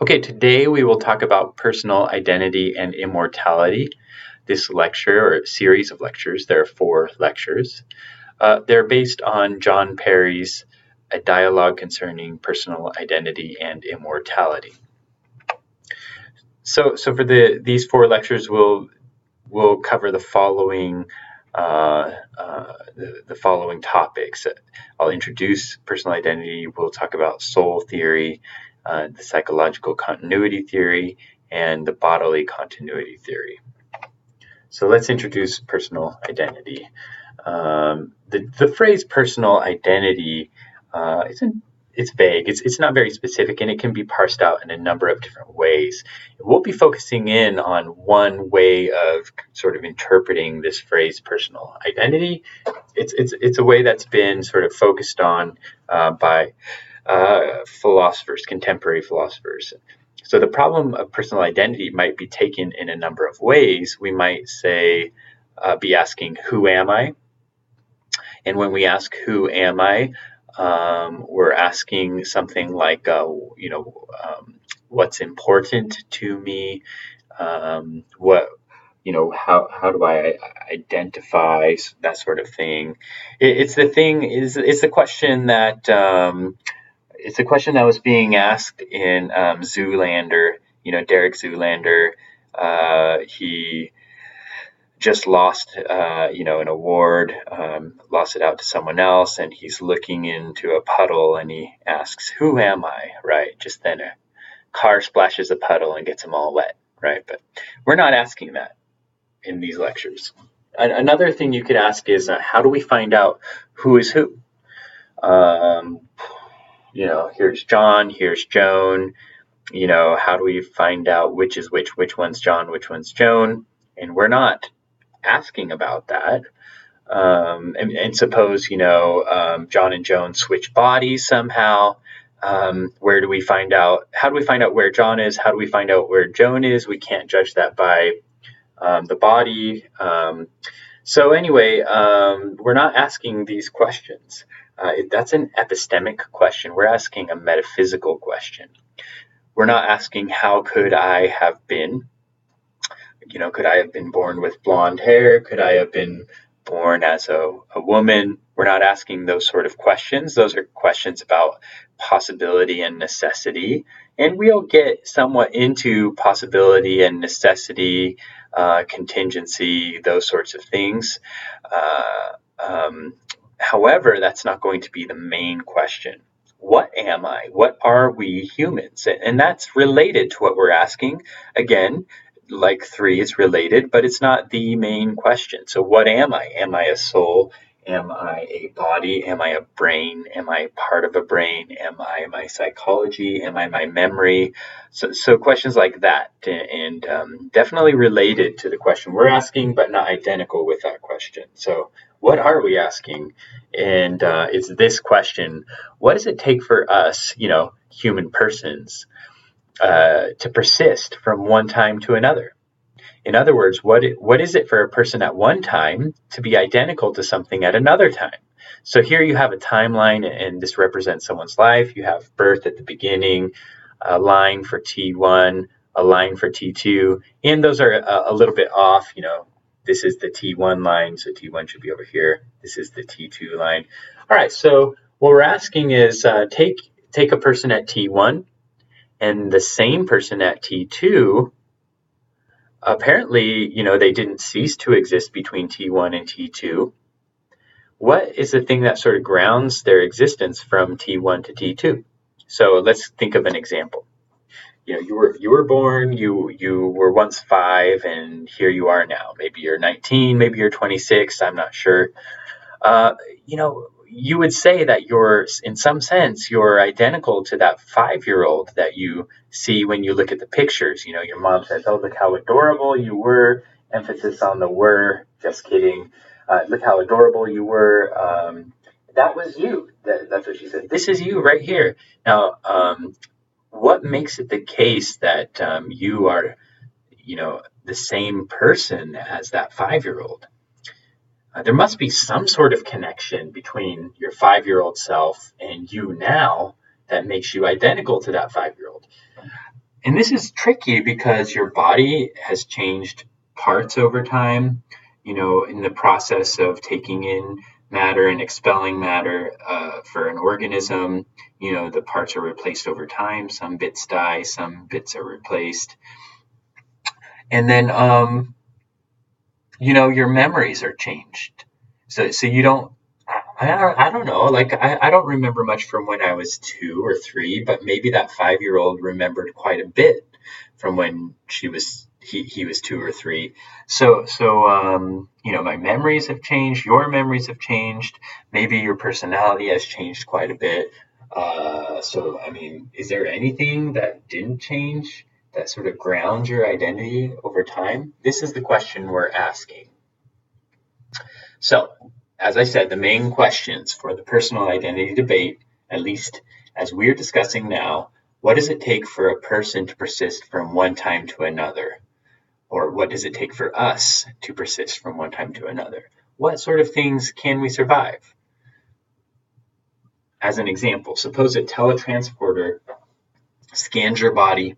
Okay, today we will talk about personal identity and immortality. This lecture or series of lectures, there are 4 lectures. They're based on John Perry's A Dialogue Concerning Personal Identity and Immortality. So for these 4 lectures, we'll cover the following the following topics. I'll introduce personal identity. We'll talk about soul theory, the psychological continuity theory, and the bodily continuity theory. So let's introduce personal identity. The phrase personal identity it's vague. It's not very specific, and it can be parsed out in a number of different ways. We'll be focusing in on one way of sort of interpreting this phrase personal identity. It's a way that's been sort of focused on by philosophers, contemporary philosophers. So the problem of personal identity might be taken in a number of ways. We might say, be asking, who am I? And when we ask, who am I? We're asking something like, what's important to me? How do I identify, that sort of thing? It's the question that was being asked in Zoolander. Derek Zoolander. He just lost, an award, lost it out to someone else, and he's looking into a puddle, and he asks, "Who am I?" Right? Just then, a car splashes a puddle and gets them all wet. Right? But we're not asking that in these lectures. Another thing you could ask is, how do we find out who is who? Here's John, here's Joan. How do we find out which is which? Which one's John? Which one's Joan? And we're not asking about that. And suppose, John and Joan switch bodies somehow. Where do we find out? How do we find out where John is? How do we find out where Joan is? We can't judge that by the body. So anyway, we're not asking these questions. That's an epistemic question. We're asking a metaphysical question. We're not asking, how could I have been? Could I have been born with blonde hair? Could I have been born as a woman? We're not asking those sort of questions. Those are questions about possibility and necessity. And we'll get somewhat into possibility and necessity, contingency, those sorts of things. However, that's not going to be the main question. What am I? What are we humans? And that's related to what we're asking. Again, like 3, it's related, but it's not the main question. So what am I? Am I a soul? Am I a body? Am I a brain? Am I part of a brain? Am I my psychology? Am I my memory? So questions like that, and definitely related to the question we're asking, but not identical with that question. So what are we asking? And it's this question: what does it take for us, human persons, to persist from one time to another? In other words, what is it for a person at one time to be identical to something at another time? So here you have a timeline, and this represents someone's life. You have birth at the beginning, a line for T1, a line for T2, and those are a little bit off. This is the T1 line, so T1 should be over here. This is the T2 line. All right, so what we're asking is take a person at T1 and the same person at T2. Apparently, they didn't cease to exist between T1 and T2. What is the thing that sort of grounds their existence from T1 to T2? So let's think of an example. You were born, you were once 5, and here you are now. Maybe you're 19, maybe you're 26, I'm not sure. You would say that in some sense, you're identical to that 5-year-old that you see when you look at the pictures. Your mom says, "Oh, look how adorable you were." Emphasis on the "were." Just kidding. Look how adorable you were. That was you. That's what she said. This is you right here. Now, what makes it the case that you are, the same person as that 5-year-old? There must be some sort of connection between your 5-year-old self and you now that makes you identical to that 5-year-old. And this is tricky because your body has changed parts over time, in the process of taking in matter and expelling matter for an organism. The parts are replaced over time. Some bits die, some bits are replaced. And then, your memories are changed. So you don't, I don't know. Like, I don't remember much from when I was 2 or 3, but maybe that 5-year-old remembered quite a bit from when he was 2 or 3. So, my memories have changed. Your memories have changed. Maybe your personality has changed quite a bit. So, I mean, is there anything that didn't change that sort of grounds your identity over time? This is the question we're asking. So, as I said, the main questions for the personal identity debate, at least as we're discussing now, what does it take for a person to persist from one time to another? Or what does it take for us to persist from one time to another? What sort of things can we survive? As an example, suppose a teletransporter scans your body,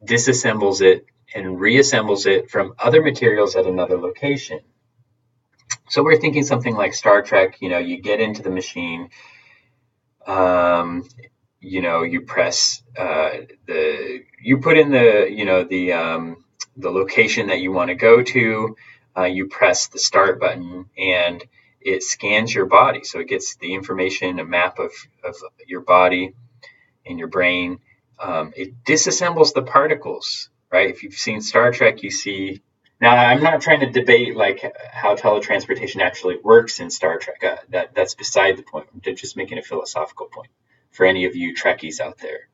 disassembles it, and reassembles it from other materials at another location. So we're thinking something like Star Trek. You get into the machine, you press you put in the location that you want to go to. You press the start button, and it scans your body. So it gets the information, a map of your body and your brain. It disassembles the particles, right? If you've seen Star Trek, you see. Now, I'm not trying to debate like how teletransportation actually works in Star Trek. That's beside the point. I'm just making a philosophical point for any of you Trekkies out there.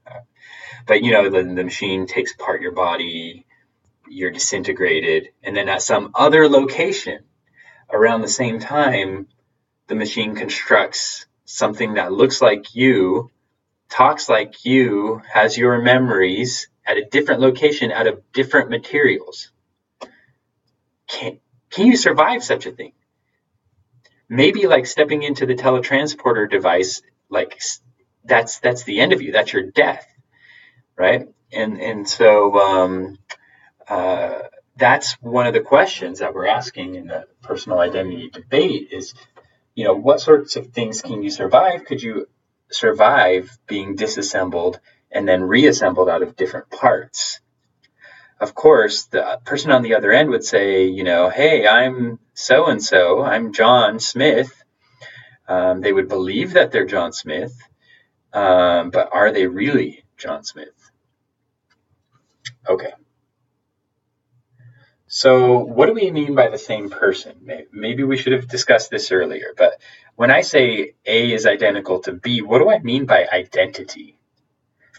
But the machine takes apart your body, you're disintegrated, and then at some other location around the same time, the machine constructs something that looks like you, talks like you, has your memories at a different location out of different materials. Can you survive such a thing? Maybe like stepping into the teletransporter device, like that's the end of you. That's your death, right? And so that's one of the questions that we're asking in the personal identity debate is, what sorts of things can you survive? Could you survive being disassembled and then reassembled out of different parts? Of course, the person on the other end would say, hey, I'm so-and-so, I'm John Smith. They would believe that they're John Smith, but are they really John Smith? Okay. So what do we mean by the same person? Maybe we should have discussed this earlier, but when I say A is identical to B, what do I mean by identity?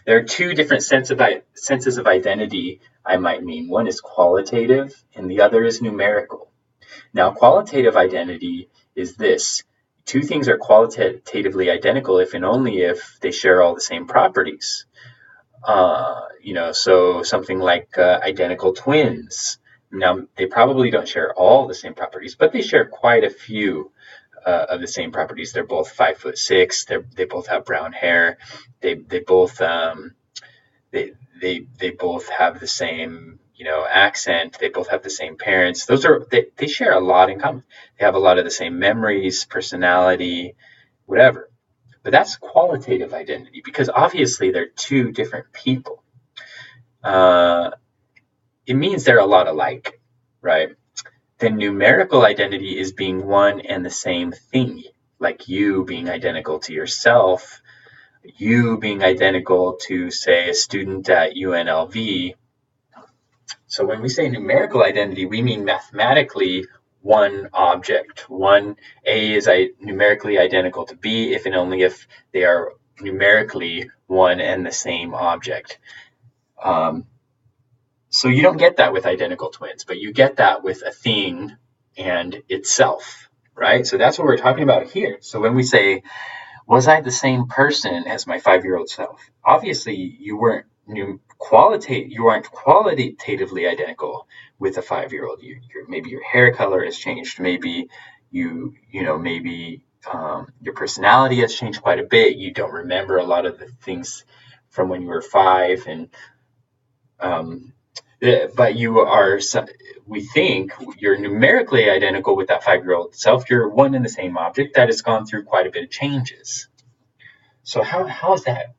There are two different senses of identity I might mean. One is qualitative and the other is numerical. Now, qualitative identity is this. Two things are qualitatively identical if and only if they share all the same properties. So something like identical twins. Now, they probably don't share all the same properties, but they share quite a few of the same properties. They're both 5'6". They both have brown hair. They both they both have the same accent. They both have the same parents. They share a lot in common. They have a lot of the same memories, personality, whatever. But that's qualitative identity because obviously they're two different people. It means they're a lot alike, right? Then numerical identity is being one and the same thing, like you being identical to yourself, you being identical to, say, a student at UNLV. So when we say numerical identity, we mean mathematically one object. One A is numerically identical to B if and only if they are numerically one and the same object. So you don't get that with identical twins, but you get that with a thing and itself, right? So that's what we're talking about here. So when we say, was I the same person as my 5-year-old self? Obviously, you weren't qualitatively identical with a 5-year-old. Maybe your hair color has changed. Maybe maybe your personality has changed quite a bit. You don't remember a lot of the things from when you were 5, and but we think you're numerically identical with that 5-year-old self. You're one and the same object that has gone through quite a bit of changes. So how's that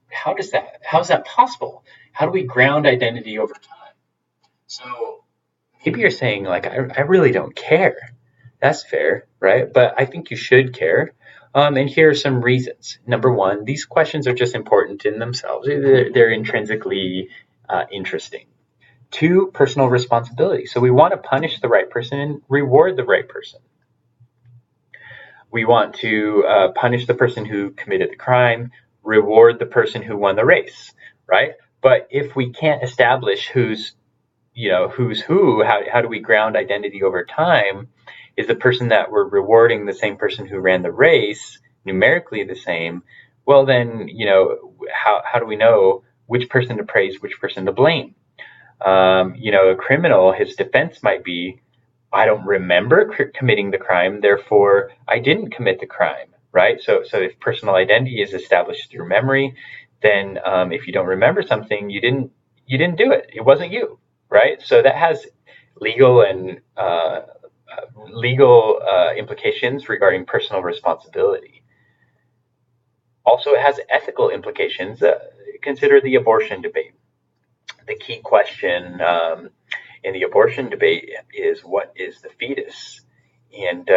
possible? How do we ground identity over time? So maybe you're saying like, I really don't care. That's fair, right? But I think you should care. And here are some reasons. Number one, these questions are just important in themselves. They're intrinsically interesting. Two, personal responsibility. So we want to punish the right person and reward the right person. We want to punish the person who committed the crime, reward the person who won the race, right? But if we can't establish who's who, how do we ground identity over time? Is the person that we're rewarding the same person who ran the race, numerically the same? Well, then, how do we know which person to praise, which person to blame? A criminal, his defense might be, I don't remember committing the crime, therefore I didn't commit the crime, right? So if personal identity is established through memory, then if you don't remember something, you didn't do it. It wasn't you, right? So that has legal implications regarding personal responsibility. Also, it has ethical implications. Consider the abortion debate. The key question in the abortion debate is, what is the fetus? And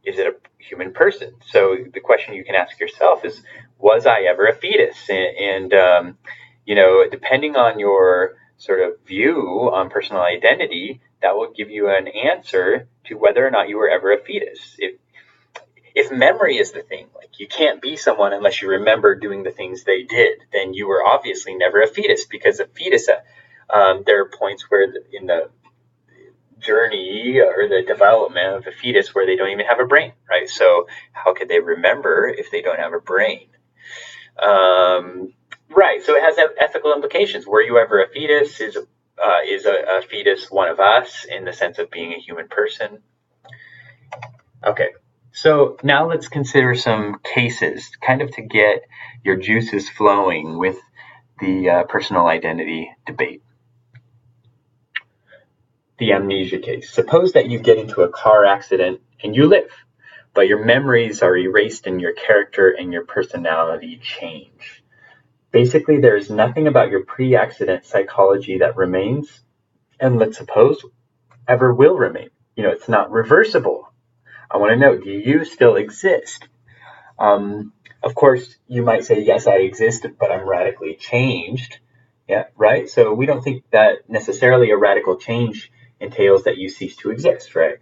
is it a human person? So the question you can ask yourself is, was I ever a fetus? And depending on your sort of view on personal identity, that will give you an answer to whether or not you were ever a fetus. If memory is the thing, like you can't be someone unless you remember doing the things they did, then you were obviously never a fetus, because a fetus, there are points where in the journey or the development of a fetus where they don't even have a brain, right? So how could they remember if they don't have a brain? Right, so it has ethical implications. Were you ever a fetus? Is a fetus one of us in the sense of being a human person? Okay. So now let's consider some cases, kind of to get your juices flowing with the personal identity debate. The amnesia case. Suppose that you get into a car accident and you live, but your memories are erased and your character and your personality change. Basically, there is nothing about your pre-accident psychology that remains, and let's suppose ever will remain. It's not reversible. I want to know, do you still exist? Of course, you might say, yes, I exist, but I'm radically changed. Yeah, right? So we don't think that necessarily a radical change entails that you cease to exist, right?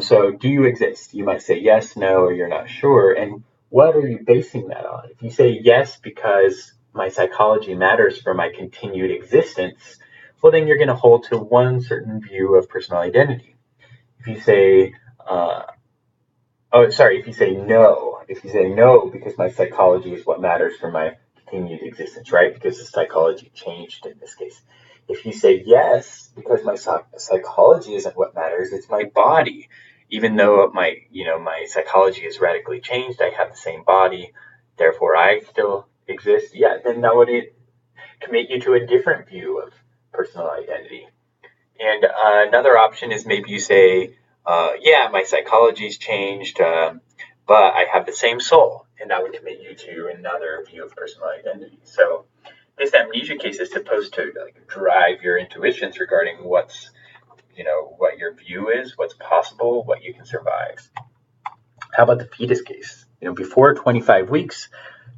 So do you exist? You might say yes, no, or you're not sure. And what are you basing that on? If you say yes because my psychology matters for my continued existence, well, then you're going to hold to one certain view of personal identity. If you say, if you say no because my psychology is what matters for my continued existence, right? Because the psychology changed in this case. If you say yes because my psychology isn't what matters, it's my body. Even though my psychology is radically changed, I have the same body, therefore I still exist. Yeah, then that would commit you to a different view of personal identity. And another option is maybe you say, my psychology's changed, but I have the same soul, and that would commit you to another view of personal identity. So this amnesia case is supposed to drive your intuitions regarding what your view is, what's possible, what you can survive. How about the fetus case? Before 25 weeks,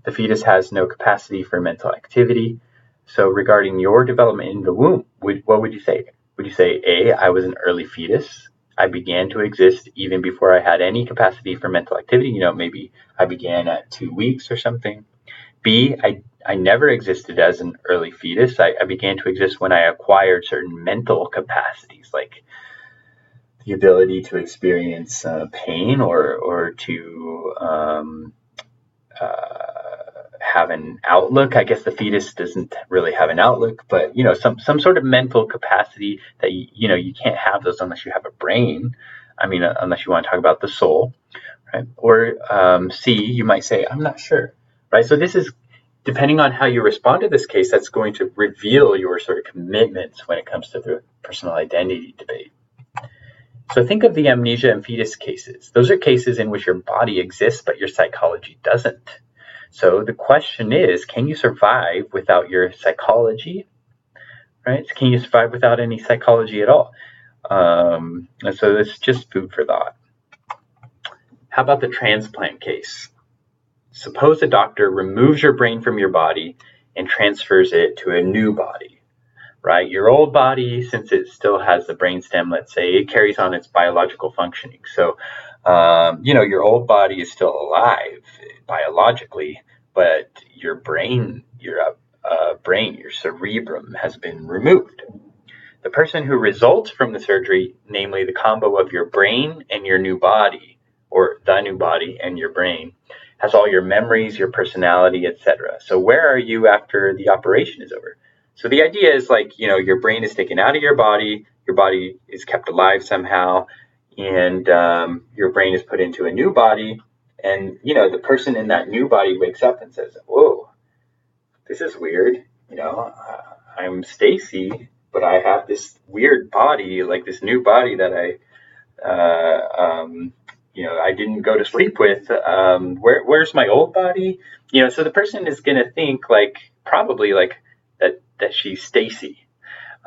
the fetus has no capacity for mental activity. So regarding your development in the womb, what would you say? Would you say, A, I was an early fetus? I began to exist even before I had any capacity for mental activity. Maybe I began at 2 weeks or something. B, I never existed as an early fetus. I began to exist when I acquired certain mental capacities, like the ability to experience pain or to have an outlook. I guess the fetus doesn't really have an outlook, but some sort of mental capacity that you can't have those unless you have a brain. I mean, unless you want to talk about the soul, right? Or C, you might say, I'm not sure, right? So this is depending on how you respond to this case, that's going to reveal your sort of commitments when it comes to the personal identity debate. So think of the amnesia and fetus cases. Those are cases in which your body exists, but your psychology doesn't. So the question is, can you survive without your psychology? Right? Can you survive without any psychology at all? And so it's just food for thought. How about the transplant case? Suppose a doctor removes your brain from your body and transfers it to a new body, right? Your old body, since it still has the brainstem, let's say, it carries on its biological functioning. So, your old body is still alive biologically, but your brain, your cerebrum has been removed. The person who results from the surgery, namely the combo of your brain and your new body, or the new body and your brain, has all your memories, your personality, etc. So where are you after the operation is over? So the idea is like, your brain is taken out of your body is kept alive somehow, and your brain is put into a new body, and, the person in that new body wakes up and says, whoa, this is weird. I'm Stacy, but I have this weird body, like this new body that I didn't go to sleep with. Where's my old body? So the person is going to think probably that she's Stacy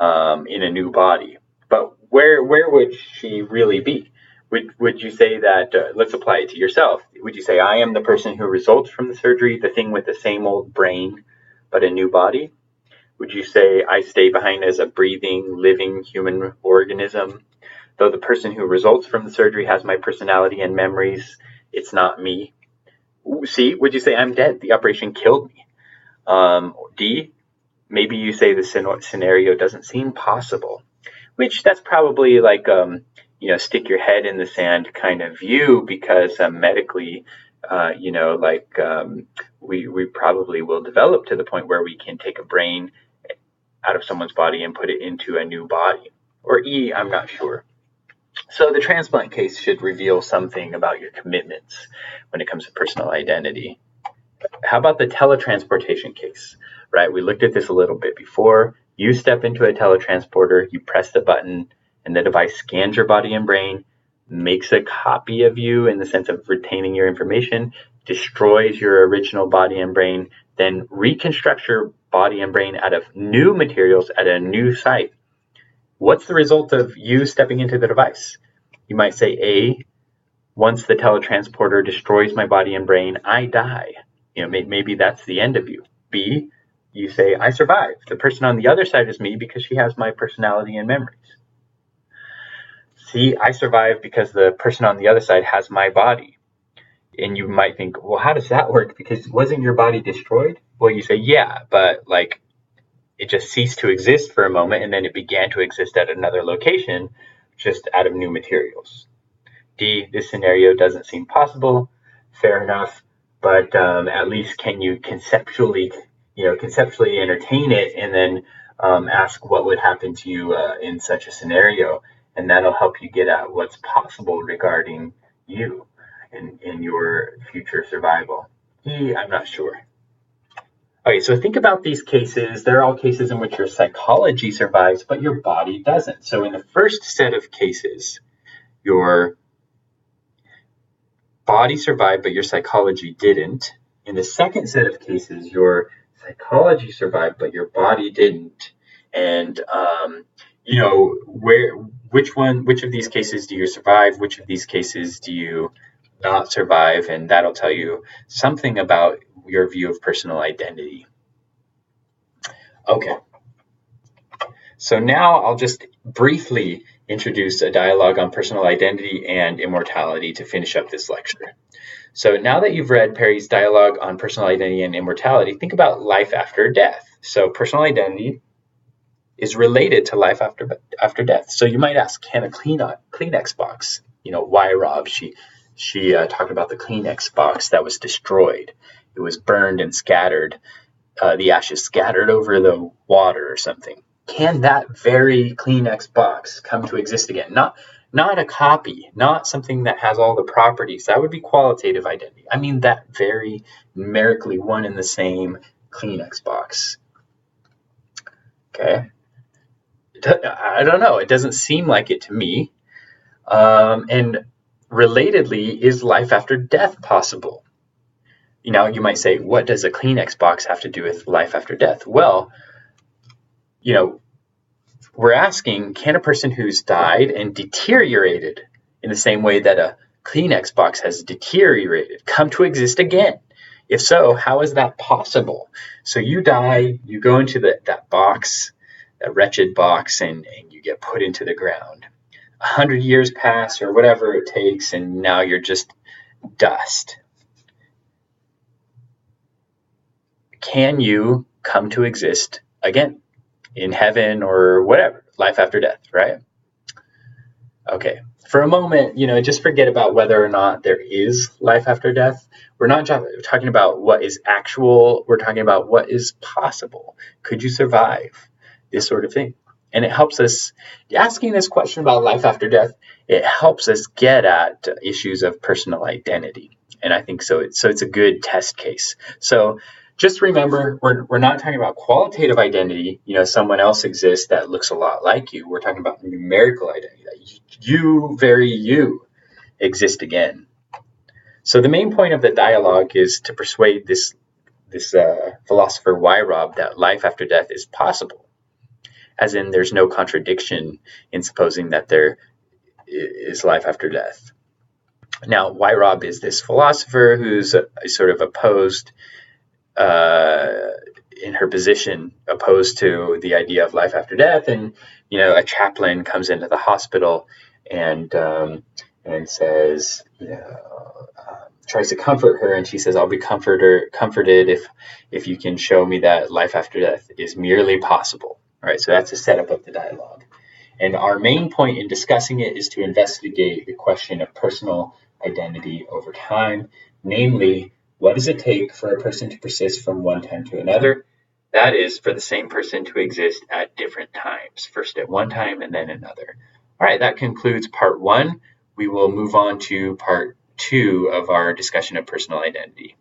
in a new body. But where would she really be? Would you say that, let's apply it to yourself. Would you say, I am the person who results from the surgery, the thing with the same old brain, but a new body? Would you say I stay behind as a breathing, living human organism? Though the person who results from the surgery has my personality and memories, it's not me. C, would you say I'm dead? The operation killed me. D, maybe you say the scenario doesn't seem possible, which that's probably stick your head in the sand kind of view, because medically, we probably will develop to the point where we can take a brain out of someone's body and put it into a new body. Or E, I'm not sure. So the transplant case should reveal something about your commitments when it comes to personal identity. How about the teletransportation case, right? We looked at this a little bit before. You step into a teletransporter, you press the button, and the device scans your body and brain, makes a copy of you in the sense of retaining your information, destroys your original body and brain, then reconstructs your body and brain out of new materials at a new site. What's the result of you stepping into the device? You might say, A, once the teletransporter destroys my body and brain, I die. Maybe that's the end of you. B, you say, I survive. The person on the other side is me because she has my personality and memories. C, I survive because the person on the other side has my body. And you might think, well, how does that work? Because wasn't your body destroyed? Well, you say, yeah, but it just ceased to exist for a moment, and then it began to exist at another location, just out of new materials. D, this scenario doesn't seem possible. Fair enough, but at least can you conceptually entertain it, and then ask what would happen to you in such a scenario, and that'll help you get at what's possible regarding you and your future survival. E, I'm not sure. Okay, so think about these cases. They're all cases in which your psychology survives, but your body doesn't. So in the first set of cases, your body survived, but your psychology didn't. In the second set of cases, your psychology survived, but your body didn't. And, which of these cases do you survive? Which of these cases do you not survive? And that'll tell you something about your view of personal identity. Okay. So now I'll just briefly introduce a dialogue on personal identity and immortality to finish up this lecture. So now that you've read Perry's dialogue on personal identity and immortality, think about life after death. So personal identity is related to life after death. So you might ask, can a Kleenex box, why, Rob? She talked about the Kleenex box that was destroyed. It was burned and scattered, the ashes scattered over the water or something. Can that very Kleenex box come to exist again? Not a copy, not something that has all the properties. That would be qualitative identity. I mean that very numerically one and the same Kleenex box. Okay. I don't know. It doesn't seem like it to me. And relatedly, is life after death possible? You might say, what does a Kleenex box have to do with life after death? Well, we're asking, can a person who's died and deteriorated in the same way that a Kleenex box has deteriorated come to exist again? If so, how is that possible? So you die, you go into that box, that wretched box, and you get put into the ground. 100 years pass or whatever it takes, and now you're just dust. Can you come to exist again in heaven or whatever, life after death, right? Okay, for a moment, just forget about whether or not there is life after death. We're not talking about what is actual, we're talking about what is possible. Could you survive this sort of thing? And it helps us, asking this question about life after death, it helps us get at issues of personal identity. And I think so it's a good test case. So just remember, we're not talking about qualitative identity, someone else exists that looks a lot like you. We're talking about numerical identity, that you exist again. So the main point of the dialogue is to persuade this philosopher Weyrauch that life after death is possible, as in there's no contradiction in supposing that there is life after death. Now, Weyrauch is this philosopher who's sort of opposed in her position, opposed to the idea of life after death. And a chaplain comes into the hospital and says, tries to comfort her, and she says, "I'll be comforted if you can show me that life after death is merely possible." All right, so that's a setup of the dialogue. And our main point in discussing it is to investigate the question of personal identity over time, namely, what does it take for a person to persist from one time to another? That is, for the same person to exist at different times, first at one time and then another. All right, that concludes part 1. We will move on to part 2 of our discussion of personal identity.